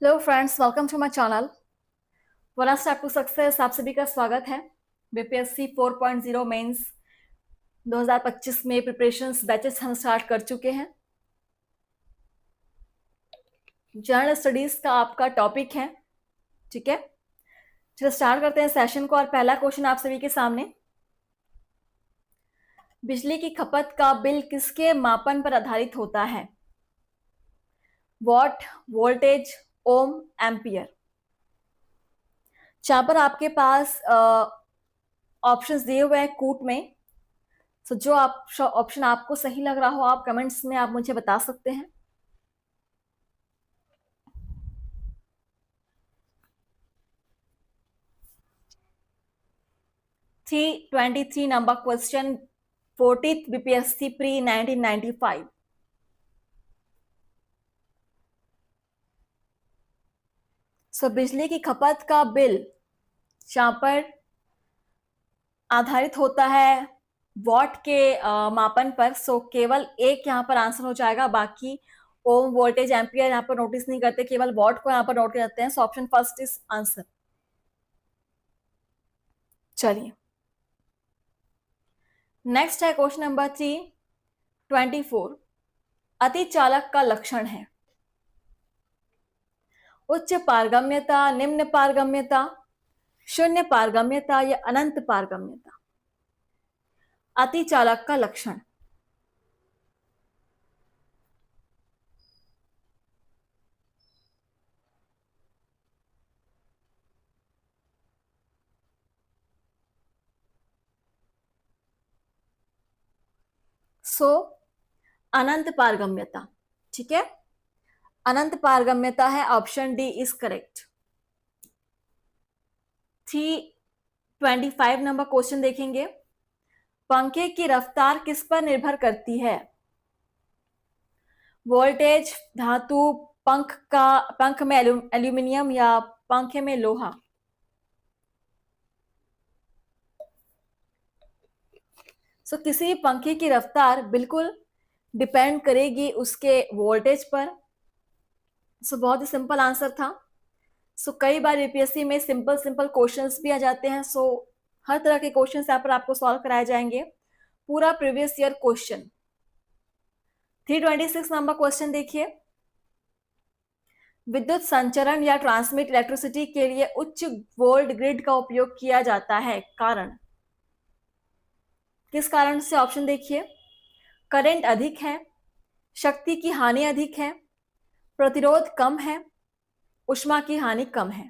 Hello friends, welcome to my channel. One step to success आप सभी का स्वागत है। बीपीएससी 4.0 मेंस 2025 में प्रिपरेशंस बैचेस हम स्टार्ट कर चुके हैं। जनरल स्टडीज का आपका टॉपिक है, ठीक है। चलो स्टार्ट करते हैं सेशन को। और पहला क्वेश्चन आप सभी के सामने, बिजली की खपत का बिल किसके मापन पर आधारित होता है? Watt, voltage, ohm, ampere. जहां पर आपके पास ऑप्शंस दिए हुए हैं कूट में, तो जो आप ऑप्शन आपको सही लग रहा हो आप कमेंट्स में आप मुझे बता सकते हैं। Three 23 number question, 14th BPSC pre 1995। सो बिजली की खपत का बिल जहां पर आधारित होता है वॉट के मापन पर, सो केवल एक यहाँ पर आंसर हो जाएगा। बाकी ओम, वोल्टेज, एम्पियर यहाँ पर नोटिस नहीं करते, केवल वॉट को यहाँ पर नोट करते हैं। So option first is answer. चलिए नेक्स्ट है क्वेश्चन नंबर 324। अति चालक का लक्षण है उच्च पारगम्यता, निम्न पारगम्यता, शून्य पारगम्यता या अनंत पारगम्यता। अति चालक का लक्षण। सो अनंत पारगम्यता, ठीक है। अनंत पारगम्यता है, option D is correct. 325 number question देखेंगे। पंखे की रफ्तार किस पर निर्भर करती है? वोल्टेज, धातु, पंख में एल्यूमिनियम या पंखे में लोहा। सो किसी भी पंखे की रफ्तार बिल्कुल डिपेंड करेगी उसके वोल्टेज पर। सो बहुत ही सिंपल आंसर था। सो कई बार यूपीएससी में सिंपल सिंपल क्वेश्चंस भी आ जाते हैं। सो हर तरह के क्वेश्चंस यहाँ पर आपको सॉल्व कराए जाएंगे, पूरा previous year question. 326 number question देखिए। विद्युत संचरण या ट्रांसमिट इलेक्ट्रिसिटी के लिए उच्च वोल्ट ग्रिड का उपयोग किया जाता है, कारण? किस कारण से? ऑप्शन देखिए। करंट अधिक है, शक्ति की हानि अधिक है, प्रतिरोध कम है, ऊष्मा की हानि कम है।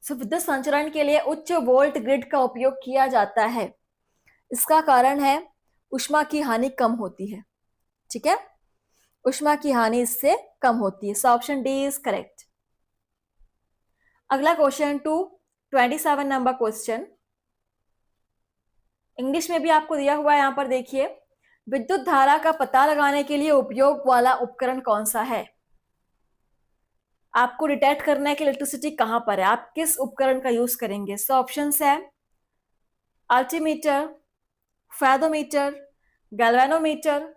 विद्युत संचरण के लिए उच्च वोल्ट ग्रिड का उपयोग किया जाता है, इसका कारण है ऊष्मा की हानि कम होती है, ठीक है। ऊष्मा की हानि इससे कम होती है। So option D is correct. अगला क्वेश्चन 227 नंबर क्वेश्चन, इंग्लिश में भी आपको दिया हुआ है। यहां पर देखिए, विद्युत धारा का पता लगाने के लिए उपयोग वाला उपकरण कौन सा है? आपको डिटेक्ट करना है कि इलेक्ट्रिसिटी कहां पर है, आप किस उपकरण का यूज करेंगे। सो ऑप्शन है altimeter, fathometer, galvanometer,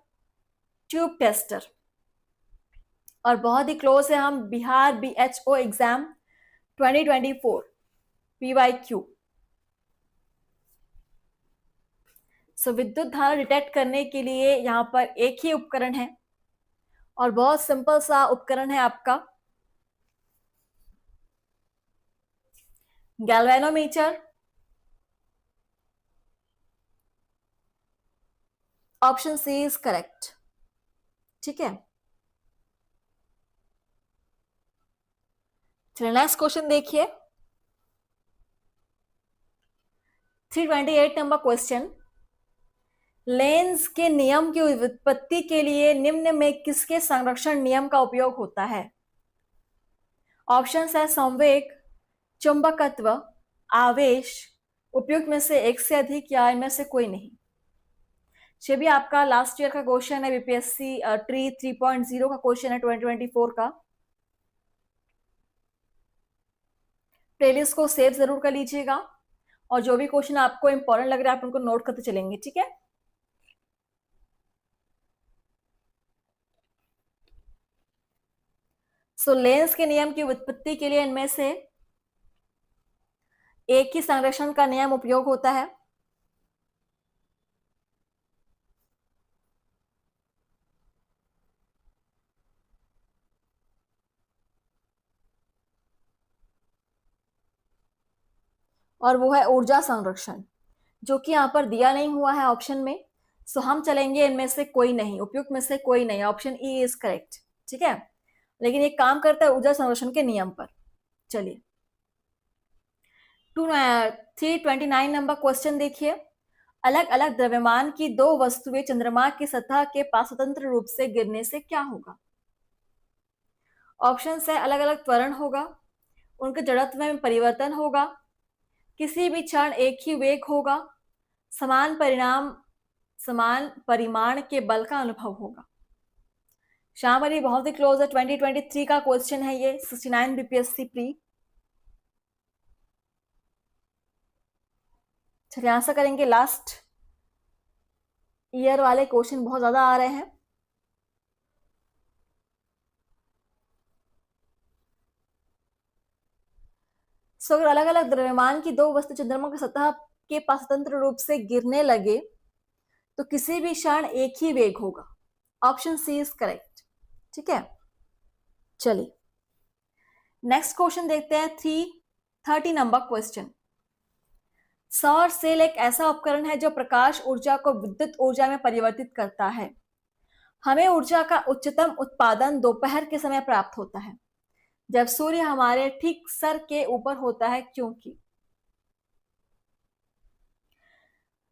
tube tester. और बहुत ही क्लोज है हम बिहार बीएचओ एग्जाम 2024 पीवाईक्यू। सो विद्युत धारा डिटेक्ट करने के लिए यहां पर एक ही उपकरण है और बहुत सिंपल सा उपकरण है आपका, galvanometer. Option C is correct, ठीक है। चलिए नेक्स्ट क्वेश्चन देखिए। 328 नंबर क्वेश्चन, लेंस के नियम की व्युत्पत्ति के लिए निम्न में किसके संरक्षण नियम का उपयोग होता है? ऑप्शन है संवेग, चुंबकत्व, आवेश, उपयुक्त में से एक से अधिक या इनमें से कोई नहीं। ये भी आपका लास्ट ईयर का क्वेश्चन है, बीपीएससी ट्री 3.0 का क्वेश्चन है 2024 का। प्लेलिस्ट को सेव जरूर कर लीजिएगा और जो भी क्वेश्चन आपको इंपॉर्टेंट लग रहा है आप उनको नोट करते चलेंगे, ठीक है। सो लेंस के नियम की उत्पत्ति के लिए इनमें से एक ही संरक्षण का नियम उपयोग होता है। और वो है ऊर्जा संरक्षण, जो कि यहाँ पर दिया नहीं हुआ है ऑप्शन में। सो हम चलेंगे इनमें से कोई नहीं, उपयुक्त में से कोई नहीं, ऑप्शन ई इज करेक्ट, ठीक है। लेकिन ये काम करता है ऊर्जा संरक्षण के नियम पर। चलिए 329 नंबर क्वेश्चन देखिए। अलग अलग द्रव्यमान की दो वस्तुएं चंद्रमा की सतह के पास स्वतंत्र रूप से गिरने से क्या होगा। ऑप्शन है अलग अलग त्वरण होगा, उनके जड़त्व में परिवर्तन होगा, किसी भी क्षण एक ही वेग होगा, समान परिमाण के बल का अनुभव होगा। शामली बहुत ही क्लोज है, 2023 का क्वेश्चन है ये, 69 बीपीएससी प्री। चलिए आंसर करेंगे। लास्ट ईयर वाले क्वेश्चन बहुत ज्यादा आ रहे हैं। सो अगर अलग अलग द्रव्यमान की दो वस्तु चंद्रमा की सतह के पास स्वतंत्र रूप से गिरने लगे तो किसी भी क्षण एक ही वेग होगा। ऑप्शन सी इज करेक्ट, ठीक है। चलिए नेक्स्ट क्वेश्चन देखते हैं, 330 नंबर क्वेश्चन। सौर सेल एक ऐसा उपकरण है जो प्रकाश ऊर्जा को विद्युत ऊर्जा में परिवर्तित करता है। हमें ऊर्जा का उच्चतम उत्पादन दोपहर के समय प्राप्त होता है जब सूर्य हमारे ठीक सर के ऊपर होता है, क्योंकि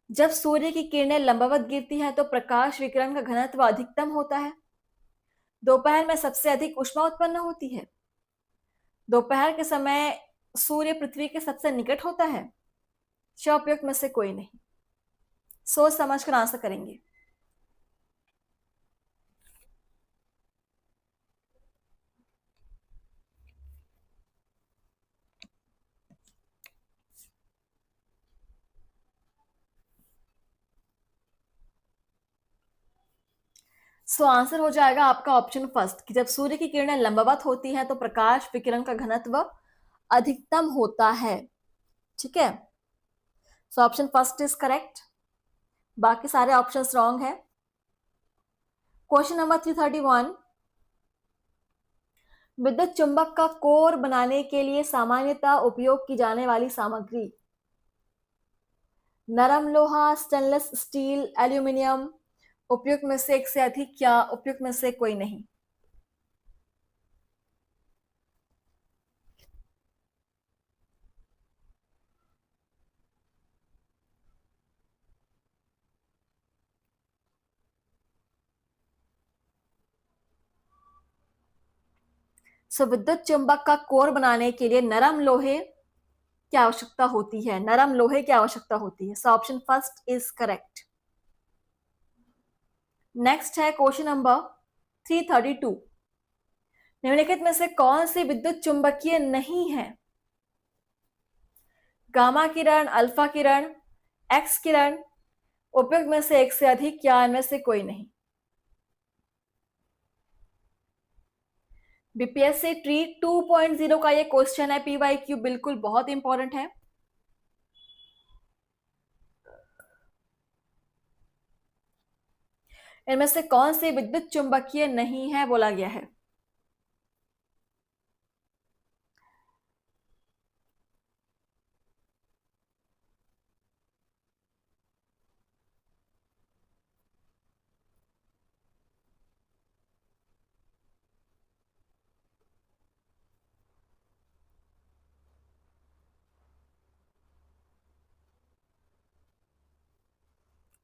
जब सूर्य की किरणें लंबवत गिरती हैं तो प्रकाश विकिरण का घनत्व अधिकतम होता है। दोपहर में सबसे अधिक ऊष्मा उत्पन्न होती है। दोपहर के समय सूर्य पृथ्वी के सबसे निकट होता है। उपयुक्त में से कोई नहीं। सोच समझ कर आंसर करेंगे। सो आंसर हो जाएगा आपका ऑप्शन फर्स्ट कि जब सूर्य की किरणें लंबवत होती हैं तो प्रकाश विकिरण का घनत्व अधिकतम होता है, ठीक है। So option first is correct, बाकी सारे ऑप्शंस रॉन्ग है। Question number 331। विद्युत चुंबक का कोर बनाने के लिए सामान्यतः उपयोग की जाने वाली सामग्री नरम लोहा, स्टेनलेस स्टील, एल्यूमिनियम। उपयुक्त में से एक से अधिक या उपयुक्त में से कोई नहीं। सो विद्युत चुंबक का कोर बनाने के लिए नरम लोहे की आवश्यकता होती है, नरम लोहे की आवश्यकता होती है। So option first is correct. Next है क्वेश्चन नंबर 332। निम्नलिखित में से कौन सी विद्युत चुंबकीय नहीं है। गामा किरण, अल्फा किरण, एक्स किरण। उपयुक्त में से एक से अधिक या इनमें से कोई नहीं। बीपीएससी ट्री 2.0 का ये क्वेश्चन है, पीवाईक्यू, बिल्कुल बहुत इंपॉर्टेंट है। इनमें से कौन सी विद्युत चुंबकीय नहीं है बोला गया है।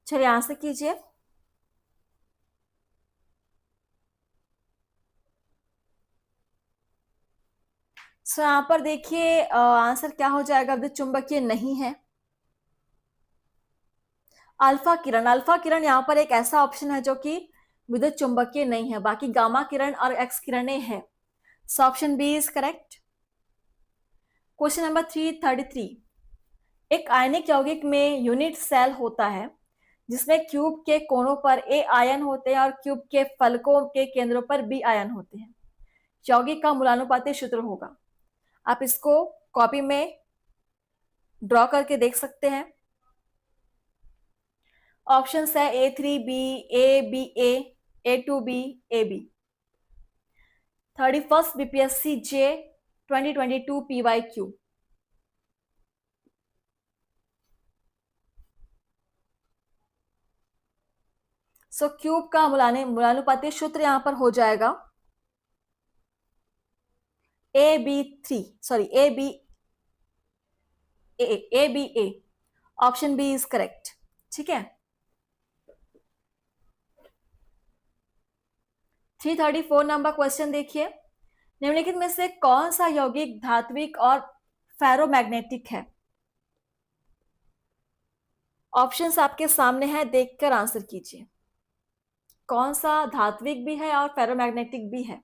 चलिए आंसर कीजिए। सो यहां पर देखिए आंसर क्या हो जाएगा, विद्युत चुंबकीय नहीं है अल्फा किरण। अल्फा किरण यहाँ पर एक ऐसा ऑप्शन है जो कि विद्युत चुंबकीय नहीं है, बाकी गामा किरण और एक्स किरणें हैं। So option B is correct. Question number 333, एक आयनिक यौगिक में यूनिट सेल होता है जिसमें क्यूब के कोनों पर ए आयन होते हैं और क्यूब के फलकों के केंद्रों पर बी आयन होते हैं। यौगिक का मूलानुपाती सूत्र होगा। आप इसको कॉपी में ड्रॉ करके देख सकते हैं। ऑप्शन है A3B, ABA, A2B, AB। 31st BPSC J 2022 PYQ। So cube का मूलानुपाती सूत्र यहां पर हो जाएगा ABA। Option B is correct. ठीक है। 334 नंबर क्वेश्चन देखिए, निम्नलिखित में से कौन सा यौगिक धात्विक और फेरोमैग्नेटिक है? ऑप्शंस आपके सामने है, देखकर आंसर कीजिए। कौन सा धात्विक भी है और फेरोमैग्नेटिक भी है?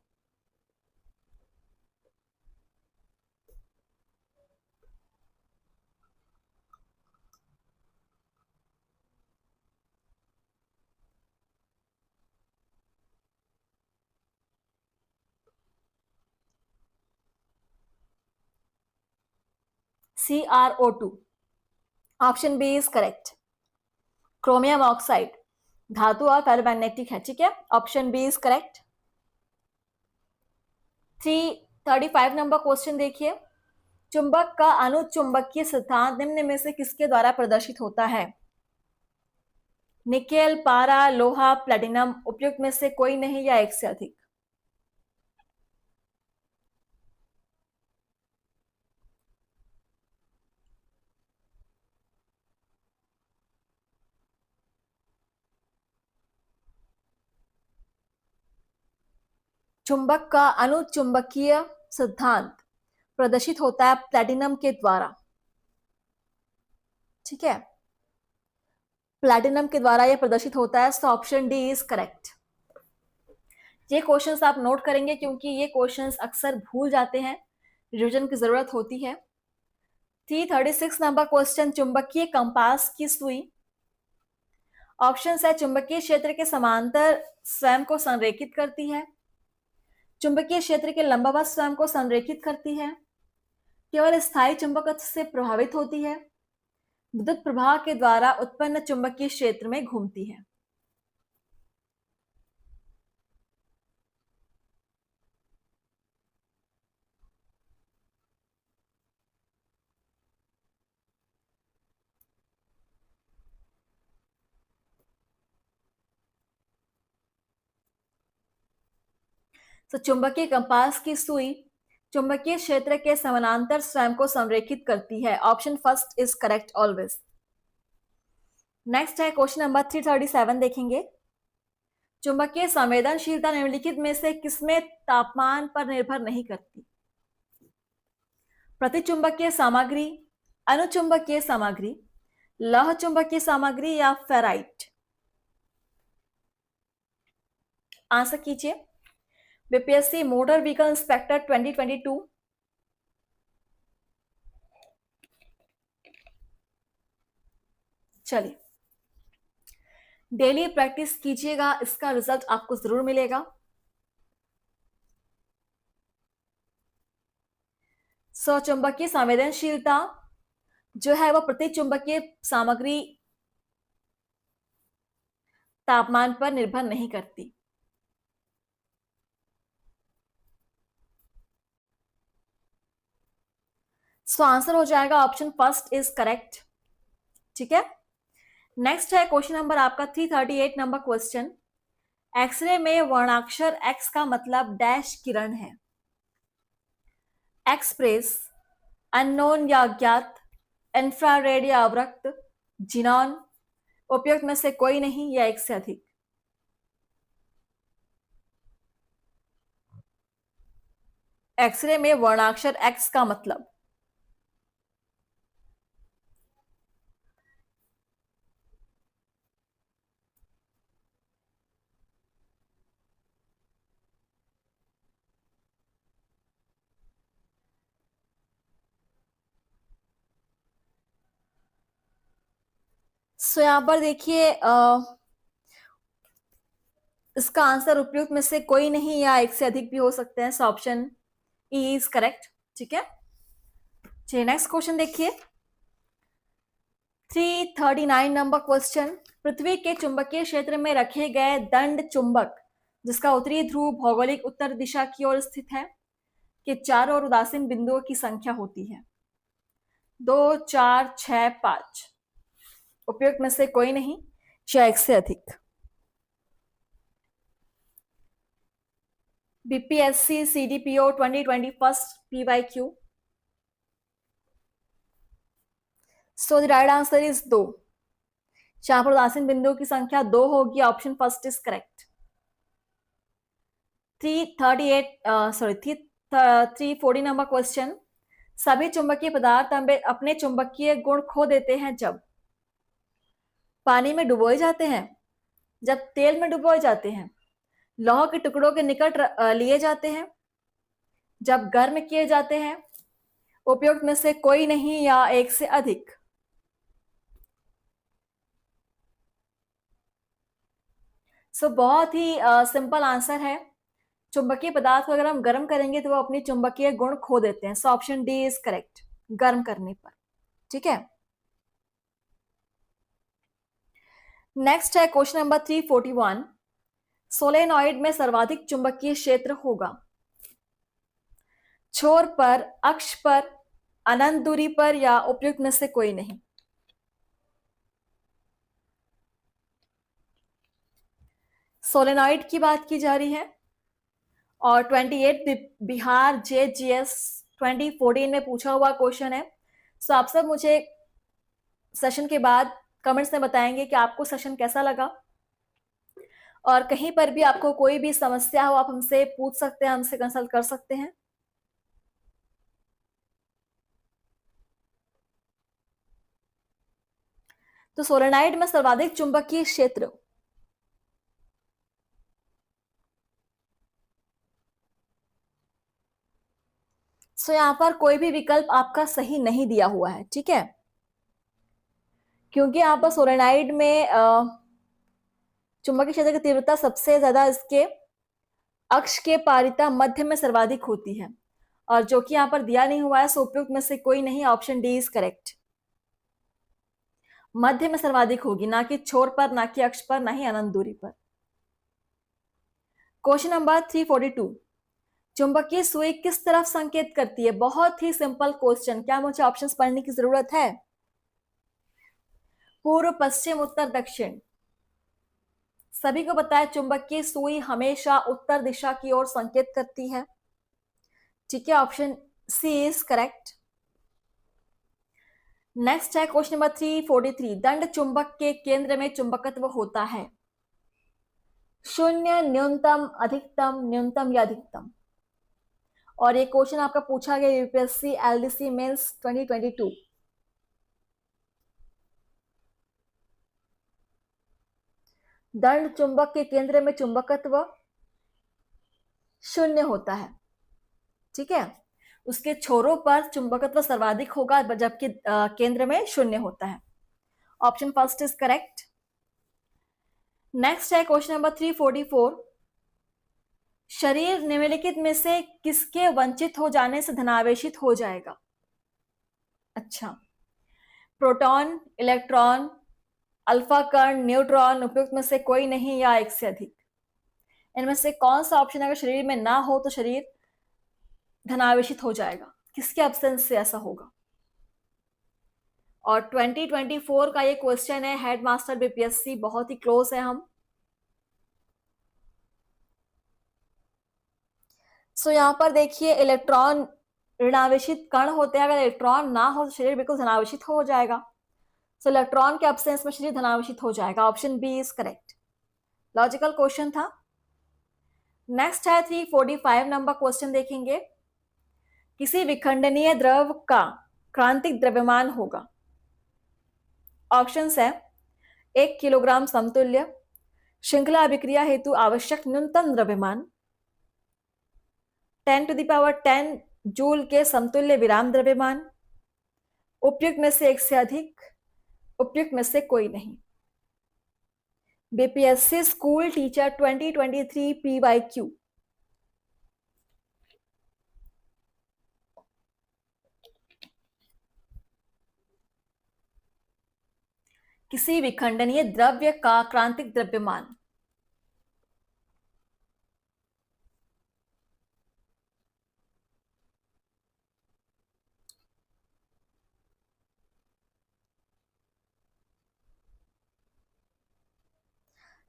CrO2। Option B is correct. Chromium oxide धातु और फेरोमैग्नेटिक है। ठीक है, option B is correct. 335 number question देखिए, चुंबक का अनुचुंबकीय सिद्धांत निम्न में से किसके द्वारा प्रदर्शित होता है? निकेल, पारा, लोहा, प्लेटिनम, उपयुक्त में से कोई नहीं या एक से अधिक? चुंबक का अनुचुंबकीय सिद्धांत प्रदर्शित होता है प्लैटिनम के द्वारा। ठीक है, प्लैटिनम के द्वारा यह प्रदर्शित होता है। So option D is correct. ये क्वेश्चंस आप नोट करेंगे क्योंकि ये क्वेश्चंस अक्सर भूल जाते हैं, रिवीजन की जरूरत होती है। 336 नंबर क्वेश्चन, चुंबकीय कंपास की सुई। ऑप्शन है, चुंबकीय क्षेत्र के समांतर स्वयं को संरेखित करती है, चुंबकीय क्षेत्र के लंबवत स्वयं को संरेखित करती है, केवल स्थायी चुंबकत्व से प्रभावित होती है, विद्युत प्रवाह के द्वारा उत्पन्न चुंबकीय क्षेत्र में घूमती है। तो चुंबकीय कंपास की सुई चुंबकीय क्षेत्र के समानांतर स्वयं को संरेखित करती है। Option first is correct always. Next है क्वेश्चन नंबर 337 देखेंगे, चुंबकीय संवेदनशीलता निम्नलिखित में से किसमें तापमान पर निर्भर नहीं करती? प्रतिचुंबकीय सामग्री, अनुचुंबकीय सामग्री, लौह चुंबकीय सामग्री या फेराइट? आंसर कीजिए। BPSC motor vehicle inspector 2022। चलिए, डेली प्रैक्टिस कीजिएगा, इसका रिजल्ट आपको जरूर मिलेगा। चुंबकीय संवेदनशीलता जो है वो प्रतिचुंबकीय सामग्री तापमान पर निर्भर नहीं करती। आंसर हो जाएगा ऑप्शन फर्स्ट इज करेक्ट। ठीक है। नेक्स्ट है क्वेश्चन नंबर आपका 338 नंबर क्वेश्चन, एक्सरे में वर्णाक्षर एक्स का मतलब डैश किरण है। एक्सप्रेस, अननोन या अज्ञात, इंफ्रारेड या अवरक्त, जिनॉन, उपयुक्त में से कोई नहीं या एक से अधिक? एक्सरे में वर्णाक्षर एक्स का मतलब सो यहाँ पर देखिए इसका आंसर उपयुक्त में से कोई नहीं या एक से अधिक भी हो सकते हैं। So option E is correct. ठीक है, चलिए नेक्स्ट क्वेश्चन देखिए। 339 नंबर क्वेश्चन। पृथ्वी के चुंबकीय क्षेत्र में रखे गए दंड चुंबक जिसका उत्तरी ध्रुव भौगोलिक उत्तर दिशा की ओर स्थित है के चारों और उदासीन बिंदुओं की संख्या होती है? 2, 4, 6, 5। उपयुक्त में से कोई नहीं या एक से अधिक। BPSC CDPO 2021 PYQ। So the right answer is 2। जहां पर उदासीन बिंदुओं की संख्या 2 होगी, option first is correct. 340 number question. सभी चुंबकीय पदार्थ अपने चुंबकीय गुण खो देते हैं जब पानी में डुबोए जाते हैं, जब तेल में डुबोए जाते हैं, लौह के टुकड़ों के निकट लिए जाते हैं, जब गर्म किए जाते हैं। उपयुक्त में से कोई नहीं या एक से अधिक। सो बहुत ही सिंपल आंसर है। चुंबकीय पदार्थ को अगर हम गर्म करेंगे तो वो अपनी चुंबकीय गुण खो देते हैं। So option D is correct, गर्म करने पर। ठीक है, नेक्स्ट है क्वेश्चन नंबर 341। सोलेनॉइड में सर्वाधिक चुंबकीय क्षेत्र होगा छोर पर, अक्ष पर, अनंत दूरी पर या उपयुक्त में से कोई नहीं। सोलेनॉइड की बात की जा रही है और 28 बिहार JGS 2014 में पूछा हुआ क्वेश्चन है। सो आप सब मुझे सेशन के बाद कमेंट्स में बताएंगे कि आपको सेशन कैसा लगा, और कहीं पर भी आपको कोई भी समस्या हो आप हमसे पूछ सकते हैं, हमसे कंसल्ट कर सकते हैं। तो सोलेनॉइड में सर्वाधिक चुंबकीय क्षेत्र यहां पर कोई भी विकल्प आपका सही नहीं दिया हुआ है। ठीक है, क्योंकि यहां पर सोलेनॉइड में चुंबकीय क्षेत्र की तीव्रता सबसे ज्यादा इसके अक्ष के पारिता मध्य में सर्वाधिक होती है, और जो कि यहां पर दिया नहीं हुआ है। सो उपयुक्त में से कोई नहीं, ऑप्शन डी इज करेक्ट। मध्य में सर्वाधिक होगी, ना कि छोर पर, ना कि अक्ष पर, ना ही अनंत दूरी पर। Question number 342। चुंबकीय सुई किस तरफ संकेत करती है? बहुत ही सिंपल क्वेश्चन। क्या मुझे ऑप्शंस पढ़ने की जरूरत है? पूर्व, पश्चिम, उत्तर, दक्षिण। सभी को पता है चुंबकीय सुई हमेशा उत्तर दिशा की ओर संकेत करती है। ठीक है, option C is correct. Next है क्वेश्चन नंबर 343। दंड चुंबक के केंद्र में चुंबकत्व होता है शून्य, न्यूनतम, अधिकतम, न्यूनतम या अधिकतम। और ये क्वेश्चन आपका पूछा गया यूपीएससी LDC मेंस 2022। दंड चुंबक के केंद्र में चुंबकत्व शून्य होता है। ठीक है, उसके छोरों पर चुंबकत्व सर्वाधिक होगा जबकि केंद्र में शून्य होता है। Option first is correct. Next है क्वेश्चन नंबर 344। शरीर निम्नलिखित में से किसके वंचित हो जाने से धनावेशित हो जाएगा? अच्छा, प्रोटॉन, इलेक्ट्रॉन, अल्फा कण, न्यूट्रॉन। उपयुक्त में से कोई नहीं या एक से अधिक। इनमें से कौन सा ऑप्शन अगर शरीर में ना हो तो शरीर धनावेशित हो जाएगा? किसके एब्सेंस से ऐसा होगा? और 2024 का ये क्वेश्चन है, हेडमास्टर बीपीएससी, बहुत ही क्लोज है हम। सो यहाँ पर देखिए इलेक्ट्रॉन ऋणावेशित कण होते हैं। अगर इलेक्ट्रॉन ना हो तो शरीर बिल्कुल धनावेशित हो जाएगा। सो इलेक्ट्रॉन के एब्सेंस में शरीर धनावेशित हो जाएगा। Option B is correct. Logical question था। नेक्स्ट है 345 नंबर क्वेश्चन देखेंगे। किसी विखंडनीय द्रव का क्रांतिक द्रव्यमान होगा। ऑप्शंस है 1 किलोग्राम समतुल्य, श्रृंखला अभिक्रिया हेतु आवश्यक न्यूनतम द्रव्यमान, 10⁻10 जूल के समतुल्य विराम द्रव्यमान, उपयुक्त में से एक से अधिक, उपयुक्त में से कोई नहीं। BPSC school teacher 2023 PYQ। किसी विखंडनीय द्रव्य का क्रांतिक द्रव्यमान।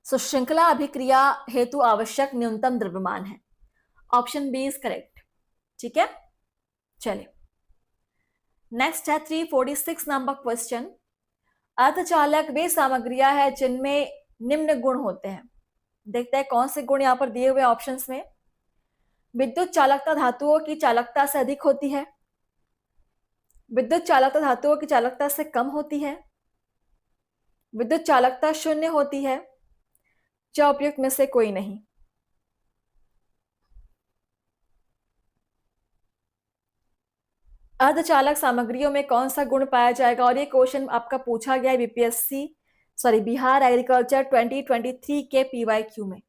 श्रृंखला अभिक्रिया हेतु आवश्यक न्यूनतम द्रव्यमान है। Option B is correct. ठीक है, चलिए नेक्स्ट है 346 नंबर क्वेश्चन। अर्धचालक वे सामग्रियां है जिनमें निम्न गुण होते हैं। देखते हैं कौन से गुण यहां पर दिए हुए ऑप्शंस में। विद्युत चालकता धातुओं की चालकता से अधिक होती है, विद्युत चालकता धातुओं की चालकता से कम होती है, विद्युत चालकता शून्य होती है, या उपयुक्त में से कोई नहीं। अर्धचालक सामग्रियों में कौन सा गुण पाया जाएगा, और ये क्वेश्चन आपका पूछा गया है बिहार एग्रीकल्चर 2023 के PYQ में।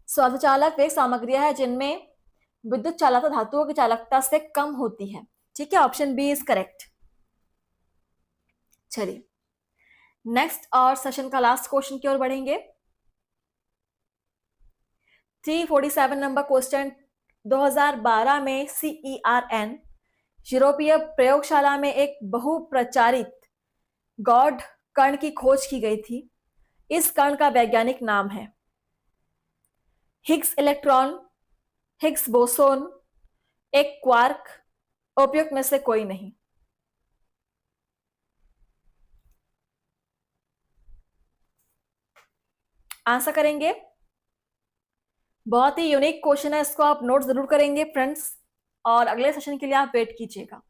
अर्धचालक वे सामग्रियां है जिनमें विद्युत चालकता धातुओं की चालकता से कम होती है। ठीक है, ऑप्शन बी इज करेक्ट। चलिए नेक्स्ट और सेशन का लास्ट क्वेश्चन की ओर बढ़ेंगे। 347 नंबर क्वेश्चन। 2012 में CERN यूरोपीय प्रयोगशाला में एक बहुप्रचारित गॉड कण की खोज की गई थी। इस कण का वैज्ञानिक नाम है हिग्स इलेक्ट्रॉन, हिग्स बोसोन, एक क्वार्क, उपयुक्त में से कोई नहीं। आंसर करेंगे। बहुत ही यूनिक क्वेश्चन है, इसको आप नोट जरूर करेंगे फ्रेंड्स, और अगले सेशन के लिए आप वेट कीजिएगा।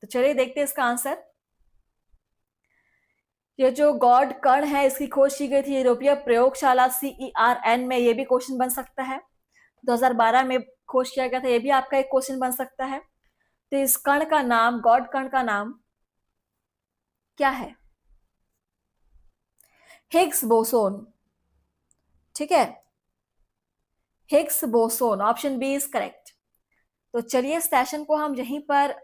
तो चलिए देखते हैं इसका आंसर। ये जो गॉड कण है इसकी खोज की गई थी यूरोपीय प्रयोगशाला CERN में। ये भी क्वेश्चन बन सकता है। 2012 में खोज किया गया था, ये भी आपका एक क्वेश्चन बन सकता है। तो इस कण का नाम, गॉड कण का नाम क्या है? Higgs boson. ठीक है, Higgs boson, option B is correct. तो चलिए सेशन को हम यहीं पर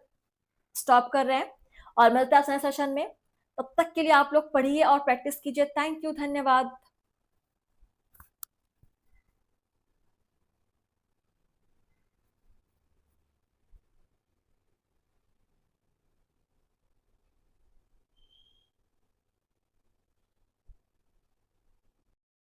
स्टॉप कर रहे हैं और मिलते हैं सेशन में। तब तक के लिए आप लोग पढ़िए और प्रैक्टिस कीजिए। थैंक यू, धन्यवाद।